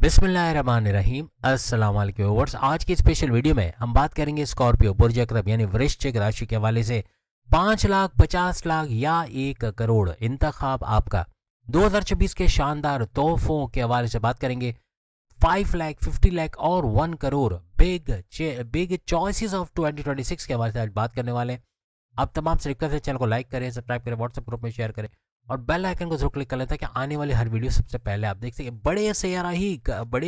बिस्मिल्लाहिर्रहमानिर्रहीम। अस्सलाम वालेकुम व्यूअर्स। आज की स्पेशल वीडियो में हम बात करेंगे स्कॉर्पियो बुर्ज अकरब यानी वृश्चिक राशि के हवाले से 5 लाख 50 लाख या 1 करोड़ इंतखाब आपका 2026 के शानदार तोहफों के हवाले से बात करेंगे। 5 लाख 50 लाख और 1 करोड़ बिग चॉइसेस ऑफ 2026 के हवाले से आज बात करने वाले हैं। आप तमाम से रिक्वेस्ट है, चैनल को लाइक करें, सब्सक्राइब करें, व्हाट्सएप ग्रुप में शेयर करें और बेल आइकन को जरूर क्लिक कर लें ताकि आने वाली हर वीडियो सबसे पहले आप देख सकें। बड़े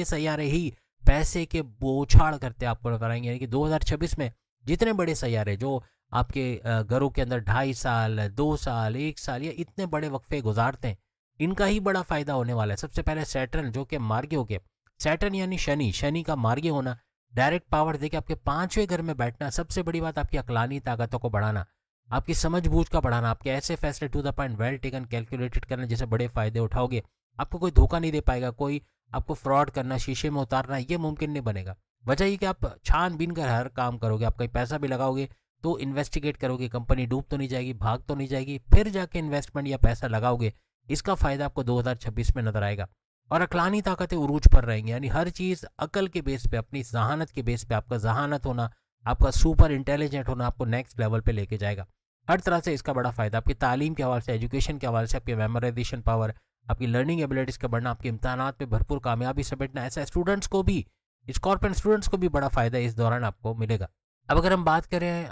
सैयारे ही पैसे के बौछार करते आपको नजर आएंगे। यानी कि 2026 में जितने बड़े सैयारे जो आपके घरों के अंदर 2.5 साल 2 साल 1 साल या इतने बड़े वक्फे गुजारते हैं, इनका ही बड़ा फायदा होने वाला है। सबसे पहले सैटर्न जो कि मार्गी हो गए, सैटर्न यानी शनि का मार्गी होना, डायरेक्ट पावर देके आपके 5वें घर में बैठना। सबसे बड़ी बात आपकी अकलानी ताकतों को बढ़ाना, आपकी समझबूझ का बढ़ाना, आपके ऐसे फैसले to the point well taken calculated करना जैसे बड़े फायदे उठाओगे। आपको कोई धोखा नहीं दे पाएगा, कोई आपको फ्रॉड करना, शीशे में उतारना ये मुमकिन नहीं बनेगा। वजह ये कि आप छानबीन कर हर काम करोगे। आप कहीं पैसा भी लगाओगे तो इन्वेस्टिगेट करोगे, कंपनी डूब तो नहीं जाएगी, भाग तो नहीं जाएगी, फिर जाके इन्वेस्टमेंट या पैसा लगाओगे। इसका फायदा आपको 2026 में नजर आएगा। और अकलानी ताकतें उरूज पर रहेंगी, यानी हर चीज़ अकल के बेस पे, अपनी जहानत के बेस पे, आपका जहानत होना, आपका सुपर इंटेलिजेंट होना आपको नेक्स्ट लेवल पे लेके जाएगा। हर तरह से इसका बड़ा फायदा आपकी तालीम के हवाले से, एजुकेशन के हवाले से, आपकी मेमोराइजेशन पावर, आपकी लर्निंग एबिलिटीज़ का बढ़ना, आपके इम्तहानात में भरपूर कामयाबी समेटना, ऐसा स्टूडेंट्स को भी, स्कॉर्पियन स्टूडेंट्स को भी बड़ा फायदा इस दौरान आपको मिलेगा। अब अगर हम बात करें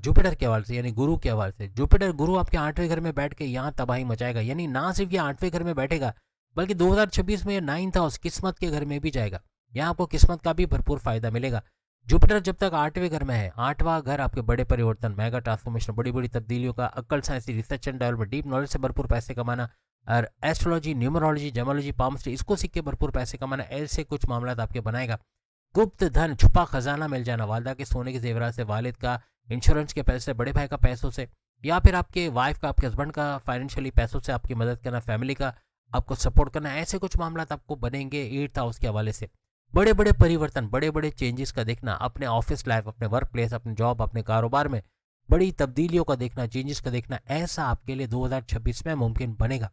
जुपिटर के हवाले से यानी गुरु के हवाले से, जुपिटर गुरु आपके 8वें घर में बैठ के यहाँ तबाही मचाएगा। यानी ना सिर्फ ये 8वें घर में बैठेगा बल्कि 2026 में 9th हाउस किस्मत के घर में भी जाएगा। यहाँ आपको किस्मत का भी भरपूर फायदा मिलेगा। जुपिटर जब तक 8वें घर में है, 8वां घर आपके बड़े परिवर्तन, मेगा ट्रांसफॉर्मेशन, बड़ी बड़ी तब्दीलियों का, अक्ल, science, research and development, deep knowledge से भरपूर पैसे कमाना और एस्ट्रोलॉजी, न्यूमरोलॉजी, जेमोलॉजी, पामस्ट्री इसको सीख के भरपूर पैसे कमाना, ऐसे कुछ मामला आपके बनाएगा। गुप्त धन, छुपा खजाना मिल जाना, वालदा के सोने के जेवरात से, वालिद का इंश्योरेंस के पैसे, बड़े भाई का पैसों से, या फिर आपके वाइफ का, आपके हस्बैंड का फाइनेंशियली पैसों से आपकी मदद करना, फैमिली का आपको सपोर्ट करना, ऐसे कुछ मामला आपको बनेंगे 8th हाउस के हवाले से। बड़े बड़े परिवर्तन, बड़े बड़े चेंजेस का देखना, अपने ऑफिस लाइफ, अपने वर्क प्लेस, अपने जॉब, अपने कारोबार में बड़ी तब्दीलियों का देखना, चेंजेस का देखना, ऐसा आपके लिए 2026 में मुमकिन बनेगा।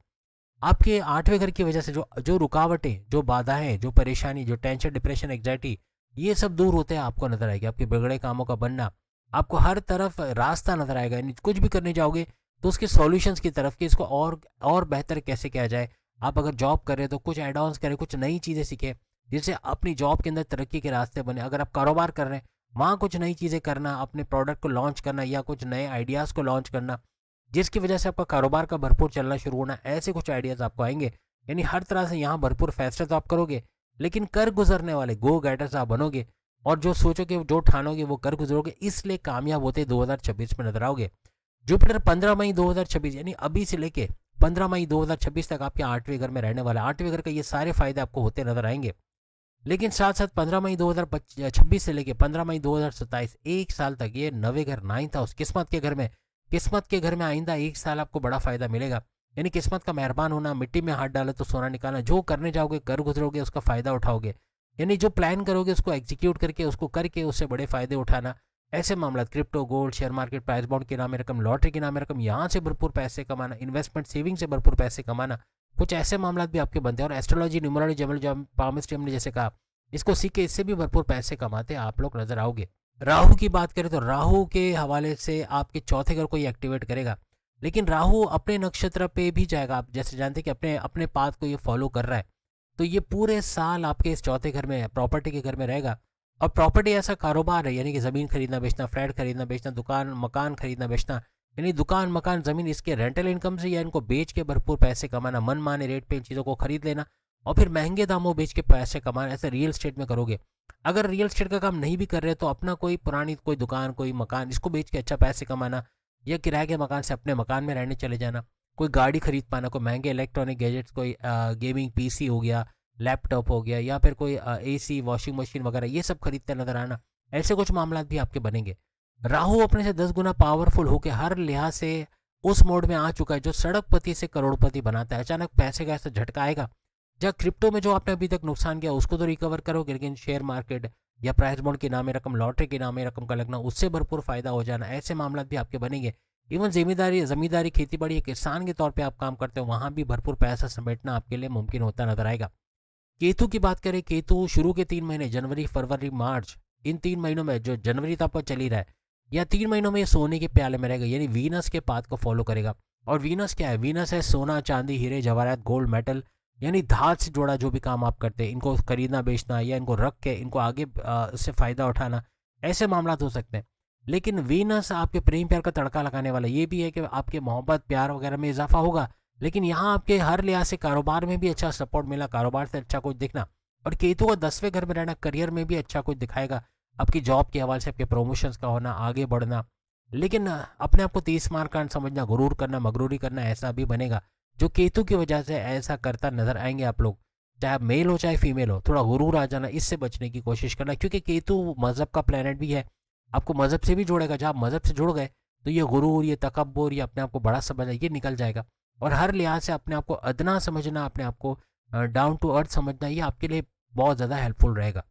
आपके 8वें घर की वजह से जो जो रुकावटें, जो बाधाएं, जो परेशानी, जो टेंशन, डिप्रेशन, एग्जाइटी, ये सब दूर होते हैं आपको नजर आएगी। आपके बिगड़े कामों का बनना, आपको हर तरफ रास्ता नजर आएगा। यानी कुछ भी करने जाओगे तो उसके सॉल्यूशंस की तरफ कि इसको और बेहतर कैसे किया जाए। आप अगर जॉब कर रहे हो तो कुछ एड ऑन्स करें, कुछ नई चीज़ें सीखें जिससे अपनी जॉब के अंदर तरक्की के रास्ते बने। अगर आप कारोबार कर रहे हैं वहाँ कुछ नई चीज़ें करना, अपने प्रोडक्ट को लॉन्च करना या कुछ नए आइडियाज़ को लॉन्च करना जिसकी वजह से आपका कारोबार का भरपूर चलना शुरू होना, ऐसे कुछ आइडियाज़ आपको आएंगे। यानी हर तरह से यहाँ भरपूर फैसले तो आप करोगे लेकिन कर गुजरने वाले गो गेटर्स आप बनोगे और जो सोचोगे जो ठानोगे वो कर गुजरोगे, इसलिए कामयाब होते 2026 में नजर आओगे। जुपिटर 15 मई 2026 यानी अभी से लेके 15 मई 2026 तक आपके 8वें घर में रहने वाला है। 8वें घर का ये सारे फायदे आपको होते नजर आएंगे। लेकिन साथ साथ 15 मई 2026 से लेके 15 मई 2027 एक साल तक ये 9वें घर 9th हाउस किस्मत के घर में आइंदा 1 साल आपको बड़ा फायदा मिलेगा। यानी किस्मत का मेहरबान होना, मिट्टी में हाथ डाले तो सोना निकालना, जो करने जाओगे कर गुजरोगे उसका फायदा उठाओगे। यानी जो प्लान करोगे उसको एग्जीक्यूट करके, उसको करके उससे बड़े फायदे उठाना, ऐसे मामला crypto, gold, share market, price bond के नाम रकम, लॉटरी के नाम रकम, यहाँ से भरपूर पैसे कमाना, इन्वेस्टमेंट सेविंग से भरपूर पैसे कमाना, कुछ ऐसे मामला भी आपके बनते हैं। और एस्ट्रोलॉजी, न्यूमरोलॉजी, जेमोलॉजी, पामिस्ट्री हमने जैसे कहा, इसको सीख के इससे भी भरपूर पैसे कमाते आप लोग नजर आओगे। राहु की बात करें तो राहु के हवाले से आपके चौथे घर को ये एक्टिवेट करेगा, लेकिन राहु अपने नक्षत्र पे भी जाएगा। आप जैसे जानते हैं कि अपने अपने पाथ को ये फॉलो कर रहा है, तो ये पूरे साल आपके इस चौथे घर में, प्रॉपर्टी के घर में रहेगा। और प्रॉपर्टी ऐसा कारोबार है यानी कि ज़मीन खरीदना बेचना, फ्लैट खरीदना बेचना, दुकान मकान खरीदना बेचना, यानी दुकान मकान ज़मीन इसके रेंटल इनकम से या इनको बेच के भरपूर पैसे कमाना, मन माने रेट पे इन चीज़ों को खरीद लेना और फिर महंगे दामों बेच के पैसे कमाना, ऐसे रियल स्टेट में करोगे। अगर रियल स्टेट का काम नहीं भी कर रहे तो अपना कोई पुरानी कोई दुकान, कोई मकान, इसको बेच के अच्छा पैसे कमाना, या किराए के मकान से अपने मकान में रहने चले जाना, कोई गाड़ी खरीद पाना, कोई महंगे इलेक्ट्रॉनिक गैजेट्स, कोई गेमिंग पीसी हो गया, लैपटॉप हो गया, या फिर कोई एसी, वॉशिंग मशीन वगैरह, ये सब खरीदते नजर आना, ऐसे कुछ मामला भी आपके बनेंगे। राहु अपने से 10 गुना पावरफुल होकर हर लिहाज से उस मोड में आ चुका है जो सड़कपति से करोड़पति बनाता है। अचानक पैसे का ऐसा झटका आएगा जहाँ क्रिप्टो में जो आपने अभी तक नुकसान किया उसको तो रिकवर करोगे, लेकिन शेयर मार्केट या प्राइस बॉन्ड के नामे रकम, लॉटरी के नामे रकम का लगना, उससे भरपूर फायदा हो जाना, ऐसे मामला भी आपके बनेंगे। इवन जमींदारी खेती बाड़ी किसान के तौर पे आप काम करते हो, वहाँ भी भरपूर पैसा समेटना आपके लिए मुमकिन होता नजर आएगा। केतु की बात करें, केतु शुरू के 3 महीने जनवरी फरवरी मार्च, इन 3 महीनों में जो जनवरी तो आपका चल ही रहा है, या 3 महीनों में ये सोने के प्याले में रहेगा, यानी वीनस के पाथ को फॉलो करेगा। और वीनस क्या है? वीनस है सोना चांदी हीरे जवाहरात गोल्ड मेटल, यानी धात से जुड़ा जो भी काम आप करते हैं, इनको खरीदना बेचना या इनको रख के इनको आगे से फ़ायदा उठाना, ऐसे मामला हो सकते हैं। लेकिन वीनस आपके प्रेम प्यार का तड़का लगाने वाला, ये भी है कि आपके मोहब्बत प्यार वगैरह में इजाफा होगा। लेकिन यहाँ आपके हर लिहाज से कारोबार में भी अच्छा सपोर्ट मिला, कारोबार से अच्छा कुछ दिखना। और केतु का 10वें घर में रहना करियर में भी अच्छा कुछ दिखाएगा, आपकी जॉब के हवाले से आपके प्रमोशंस का होना, आगे बढ़ना। लेकिन अपने आप को 30 मार का समझना, गुरूर करना, मगरूरी करना, ऐसा भी बनेगा जो केतु की वजह से ऐसा करता नजर आएंगे आप लोग, चाहे आप मेल हो चाहे फीमेल हो। थोड़ा गुरूर आ जाना, इससे बचने की कोशिश करना, क्योंकि केतु मजहब का प्लेनेट भी है, आपको मजहब से भी जोड़ेगा। जब आप मजहब से जुड़ गए तो ये गुरूर, ये तकब्बुर, ये अपने आप को बड़ा समझना, ये निकल जाएगा। और हर लिहाज से अपने आप को अदना समझना, अपने आप को डाउन टू अर्थ समझना, ये आपके लिए बहुत ज़्यादा हेल्पफुल रहेगा।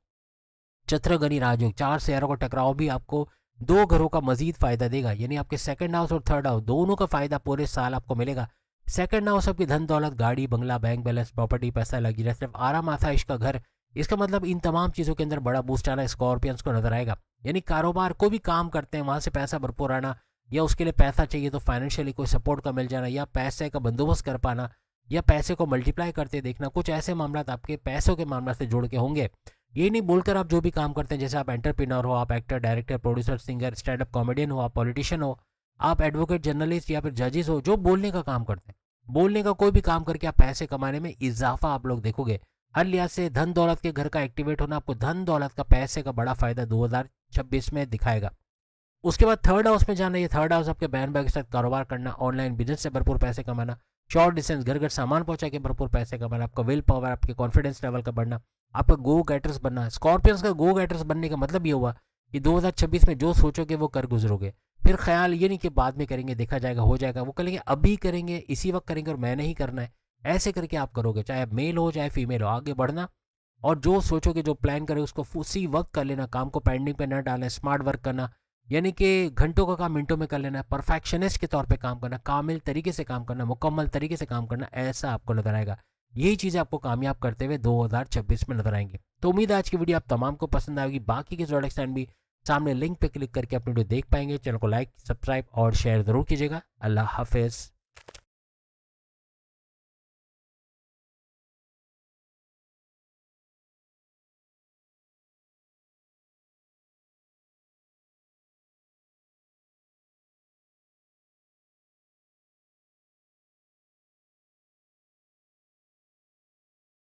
चत्रगनी राजयोग, 4 शहरों का टकराव भी आपको 2 घरों का मजीद फायदा देगा, यानी आपके सेकंड हाउस और थर्ड हाउस दोनों का फायदा पूरे साल आपको मिलेगा। सेकंड हाउस आपकी धन दौलत, गाड़ी बंगला, बैंक बैलेंस, प्रॉपर्टी, पैसा, लग्जरी, सिर्फ आराम आसाइश का घर, इसका मतलब इन तमाम चीज़ों के अंदर बड़ा बूस्ट आना स्कॉर्पियंस को नजर आएगा। यानी कारोबार को भी काम करते हैं वहाँ से पैसा भरपूर आना, या उसके लिए पैसा चाहिए तो फाइनेंशियली कोई सपोर्ट का मिल जाना, या पैसे का बंदोबस्त कर पाना, या पैसे को मल्टीप्लाई करते देखना, कुछ ऐसे मामला आपके पैसों के मामला से जुड़ के होंगे। ये नहीं बोलकर आप जो भी काम करते हैं, जैसे आप एंटरप्रेन्योर हो, आप actor, director, producer, singer, stand up comedian हो, आप पॉलिटिशियन हो, आप एडवोकेट, जर्नलिस्ट या फिर जजेस हो, जो बोलने का काम करते हैं, बोलने का कोई भी काम करके आप पैसे कमाने में इजाफा आप लोग देखोगे। हर लिहाज से धन दौलत के घर का एक्टिवेट होना आपको धन दौलत का, पैसे का बड़ा फायदा 2026 में दिखाएगा। उसके बाद थर्ड हाउस में जाना, ये थर्ड हाउस आपके बहन भाई के साथ कारोबार करना, ऑनलाइन बिजनेस से भरपूर पैसे कमाना, शॉर्ट डिस्टेंस घर घर सामान पहुंचा के भरपूर पैसे कमाना, आपका विल पावर, आपके कॉन्फिडेंस लेवल का बढ़ना, आपका गो गेटर्स बनना। स्कॉर्पियंस का गो गेटर्स बनने का मतलब ये हुआ कि 2026 में जो सोचोगे वो कर गुजरोगे। फिर ख्याल ये नहीं कि बाद में करेंगे, देखा जाएगा, हो जाएगा, वो करेंगे, अभी करेंगे, इसी वक्त करेंगे और मैंने ही करना है, ऐसे करके आप करोगे। चाहे मेल हो चाहे फीमेल हो, आगे बढ़ना और जो सोचोगे, जो प्लान करे उसको उसी वक्त कर लेना, काम को पेंडिंग पे न डालना, स्मार्ट वर्क करना, यानी कि घंटों का काम मिनटों में कर लेना, परफेक्शनिस्ट के तौर पे काम करना, कामिल तरीके से काम करना, मुकम्मल तरीके से काम करना, ऐसा आपको नजर आएगा। यही चीज़ें आपको कामयाब करते हुए 2026 में नजर आएंगी। तो उम्मीद है आज की वीडियो आप तमाम को पसंद आएगी। बाकी के ज़ोडिएक साइन भी सामने लिंक पे क्लिक करके अपनी वीडियो देख पाएंगे। चैनल को लाइक, सब्सक्राइब और शेयर ज़रूर कीजिएगा। अल्लाह हाफिज़।